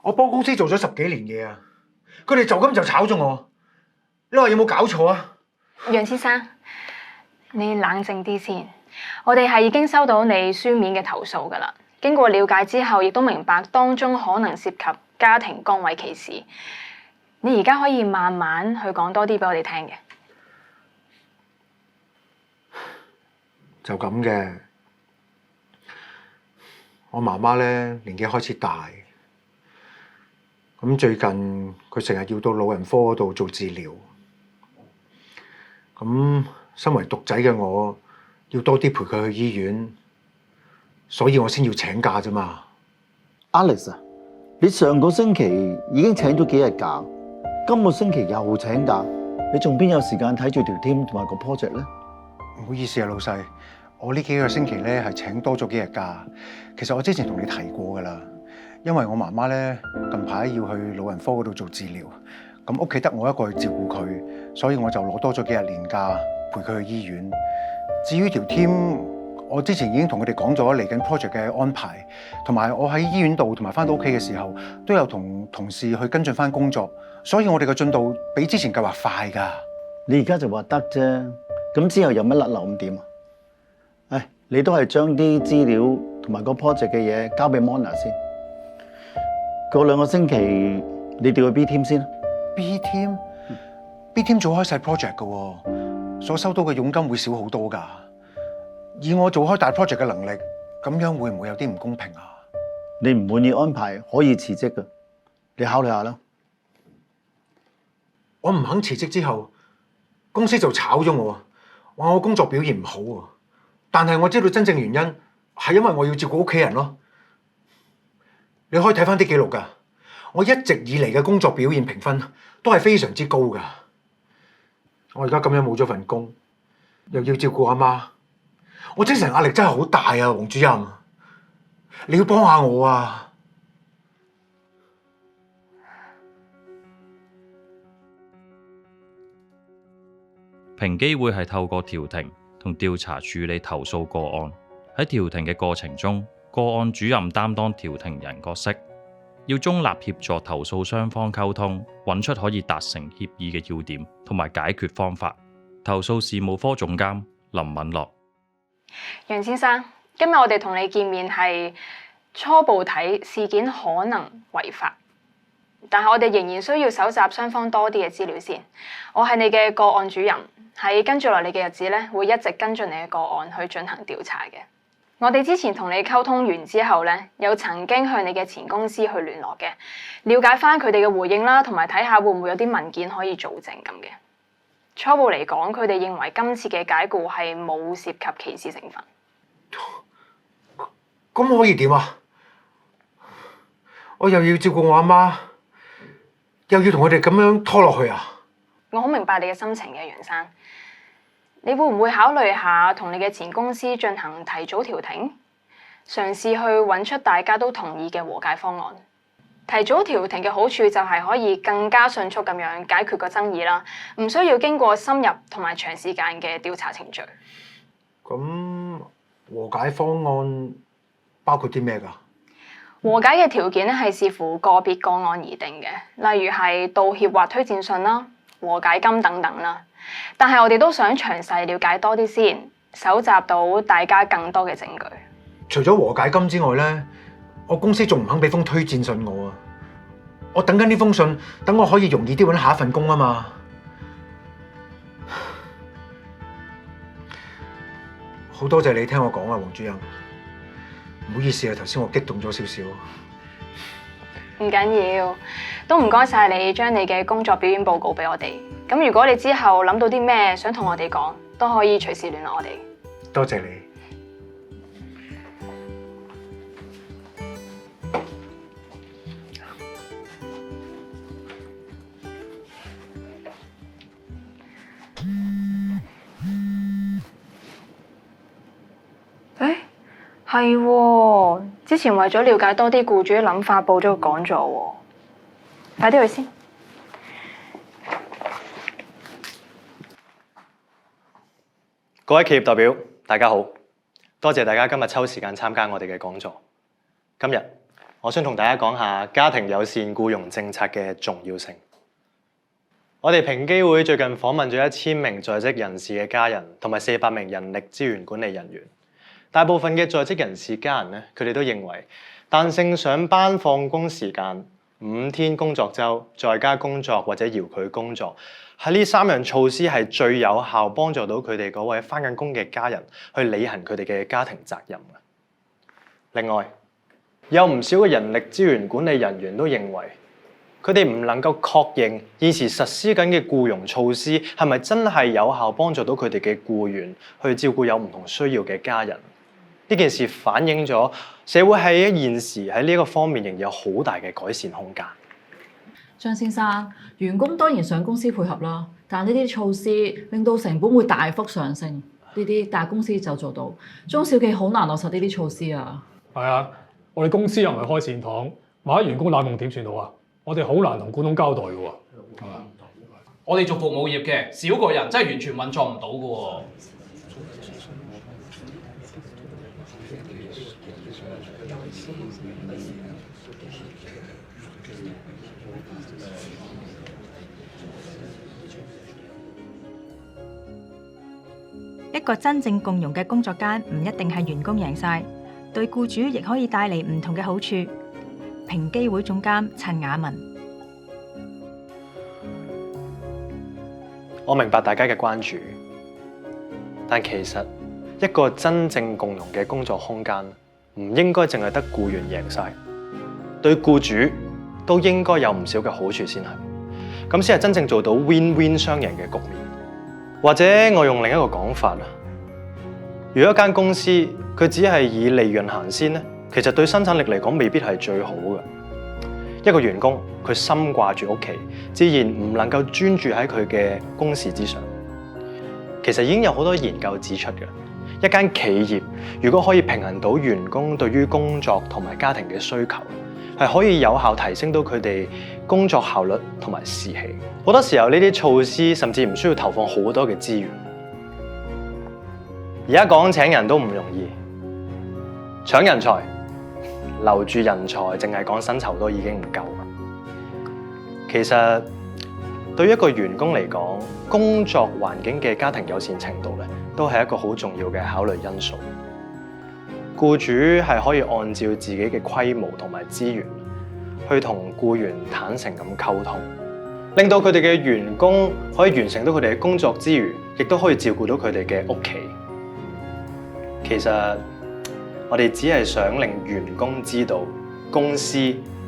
我幫公司做咗10幾年嘢啊，佢哋就咁就炒咗我，你話有冇搞錯啊？楊先生，你冷靜啲先。我哋係已經收到你書面嘅投訴㗎啦。經過了解之後，亦都明白當中可能涉及家庭崗位歧視。你而家可以慢慢去講多啲俾我哋聽嘅。就咁嘅，我媽媽咧年紀開始大，咁最近佢成日要到老人科嗰度做治療，咁身為獨仔嘅我，要多啲陪佢去醫院，所以我先要請假啫嘛。Alex 啊，你上個星期已經請咗幾日假，今個星期又請假，你仲邊有時間睇住條 team 同埋個 project 咧？唔好意思啊，老細，我呢幾個星期咧係請多咗幾日假。其實我之前同你提過㗎啦，因為我媽媽咧近排要去老人科嗰度做治療，咁屋企得我一個去照顧佢，所以我就攞多咗幾日年假陪佢去醫院。至於條 team，我之前已經同佢哋講咗嚟緊 project 嘅安排，同埋我喺醫院度同埋翻到屋企嘅時候，都有同同事去跟進翻工作，所以我哋嘅進度比之前計劃快㗎。你而家就話得啫，咁之後有乜甩漏咁點啊？唉，你都係將啲資料同埋個 project 嘅嘢交俾 Mona 先。過2個星期你調去 B team 先啦。B team 做開細 project 㗎喎，所收到嘅佣金會少好多㗎。以我做開大 project 嘅能力，咁樣會唔會有啲唔公平啊？你唔滿意安排可以辭職㗎，你考慮下啦。我唔肯辭職之後，公司就炒咗我，話我工作表現唔好喎。但係我知道真正原因係因為我要照顧屋企人咯。你可以睇翻啲記錄㗎，我一直以嚟嘅工作表現評分都係非常之高㗎。我而家咁樣冇咗份工，又要照顧阿媽，我精神壓力真係好大啊，黃主任，你要幫下我啊！平機會係透過調停同調查處理投訴個案。喺調停嘅過程中，個案主任擔當調停人角色，要中立協助投訴雙方溝通，揾出可以達成協議嘅要點同埋解決方法。投訴事務科總監林敏樂。楊先生，今日我哋同你見面係初步睇事件可能違法，但係我哋仍然需要搜集雙方多啲嘅資料先。我係你嘅個案主任，喺跟住落嚟嘅日子咧，會一直跟進你嘅個案去進行調查嘅。我哋之前同你溝通完之後咧，有曾經向你嘅前公司去聯絡嘅，了解翻佢哋嘅回應啦，同埋睇下會唔會有啲文件可以做證咁嘅。初步嚟講，佢哋認為今次嘅解僱係冇涉及歧視成分。咁可以點啊？我又要照顧我阿媽，又要同佢哋咁樣拖落去啊？我好明白你嘅心情嘅，楊生。你會唔會考慮下同你嘅前公司進行提早調停，嘗試去揾出大家都同意嘅和解方案？提早調停嘅好處就係可以更加迅速咁樣解決個爭議啦，唔需要經過深入同埋長時間嘅調查程序。咁和解方案包括啲咩㗎？和解嘅條件咧係視乎個別個案而定嘅，例如係道歉或推薦信啦、和解金等等啦。但係我哋都想詳細了解多啲先，搜集到大家更多嘅證據。除咗和解金之外咧，我公司仲唔肯俾封推薦信我啊！我等緊呢封信，等我可以容易啲揾下一份工啊嘛。好多謝你聽我講啊，黃主任。唔好意思啊，頭先我激動咗少少。唔緊要，都唔該晒你將你嘅工作表演報告俾我哋。咁如果你之後諗到啲咩想同我哋講，都可以隨時聯絡我哋。多謝你。誒，係喎，之前為咗了解多啲僱主嘅諗法，報咗個講座喎。快啲去先。各位企業代表，大家好，多謝大家今日抽時間參加我哋嘅講座。今日我想同大家講下家庭友善僱傭政策嘅重要性。我哋平機會最近訪問咗1000名在職人士嘅家人，同埋400名人力資源管理人員。大部分嘅在職人士家人咧，佢哋都認為彈性上班放工時間、5天工作週、在家工作或者遙距工作，喺呢3樣措施係最有效幫助到佢哋嗰位返緊工嘅家人去履行佢哋嘅家庭責任嘅。另外，有唔少嘅人力資源管理人員都認為，佢哋唔能夠確認現時實施緊嘅僱傭措施係咪真係有效幫助到佢哋嘅僱員去照顧有唔同需要嘅家人。呢件事反映咗社會喺現時喺呢一個方面仍有好大嘅改善空間。張先生，員工當然想公司配合啦，但呢啲措施令到成本會大幅上升，呢啲大公司就做到，中小企好難落實呢啲措施啊。係啊，我哋公司又唔係開善堂，萬一員工濫用點算好啊？我哋好難同股東交代嘅喎。我哋做服務業嘅，少個人真係完全運作唔到嘅喎。一個真正共融嘅工作間，唔一定係員工贏晒，對僱主亦可以帶嚟唔同嘅好處。平機會總監陳雅文，我明白大家嘅關注，但其實一個真正共融嘅工作空間，唔應該淨係得僱員贏晒，對僱主都應該有唔少嘅好處先係，咁先係真正做到 win-win 雙贏嘅局面。或者我用另一個講法啦，如果一間公司佢只係以利潤行先咧，其實對生產力嚟講未必係最好嘅。一個員工佢心掛住屋企，自然唔能夠專注喺佢嘅公事之上。其實已經有好多研究指出嘅，一間企業如果可以平衡到員工對於工作同埋家庭嘅需求，係可以有效提升到佢哋工作效率同埋士氣。好多時候呢啲措施甚至唔需要投放好多嘅資源。而家講請人都唔容易，搶人才、留住人才，淨係講薪酬都已經唔夠。其實對於一個員工嚟講，工作環境嘅家庭友善程度咧，都係一個好重要嘅考慮因素。僱主係可以按照自己嘅規模同埋資源，去同僱員坦誠咁溝通，令到佢哋嘅員工可以完成到佢哋嘅工作之餘，亦都可以照顧到佢哋嘅屋企。其實我哋只係想令員工知道公司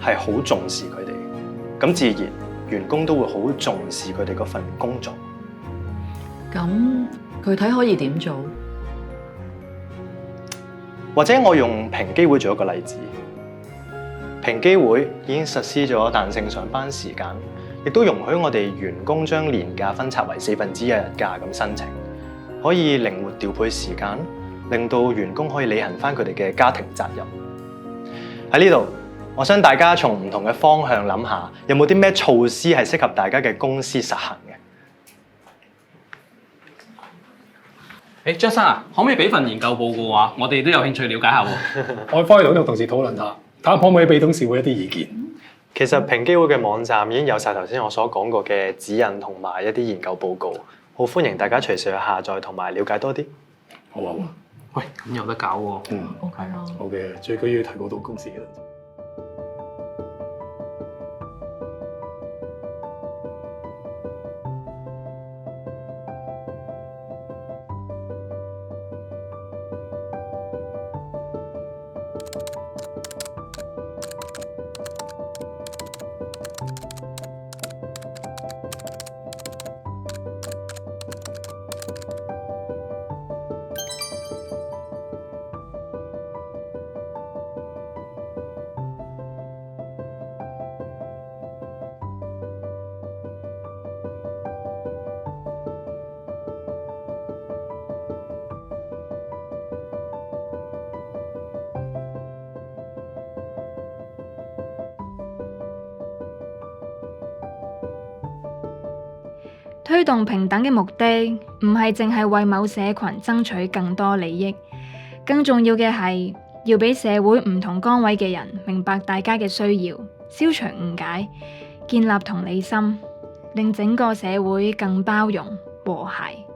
係好重視佢哋，咁自然員工都會好重視佢哋嗰份工作。咁具體可以點做？或者我用平機會做一個例子，平機會已經實施咗彈性上班時間，亦都容許我哋員工將年假分拆為1/4日假咁申請，可以靈活調配時間，令到員工可以履行返佢哋嘅家庭責任。喺呢度，我想大家從唔同嘅方向諗下，有冇啲咩措施係適合大家嘅公司實行嘅？張生啊，可唔可以俾份研究報告啊？我哋都有興趣了解下喎。我翻去同同事討論下，睇下可唔可以俾董事會一啲意見。其實平機會嘅網站已經有晒頭先我所講過嘅指引同埋一啲研究報告，好歡迎大家隨時去下載同埋了解多啲。好啊，喂，咁有得搞喎。OK 啊。好嘅，最緊要提高到公司嘅。推動平等嘅目的唔係淨係為某社群爭取更多利益，更重要嘅係要俾社會唔同崗位嘅人明白大家嘅需要，消除誤解，建立同理心，令整個社會更包容和諧。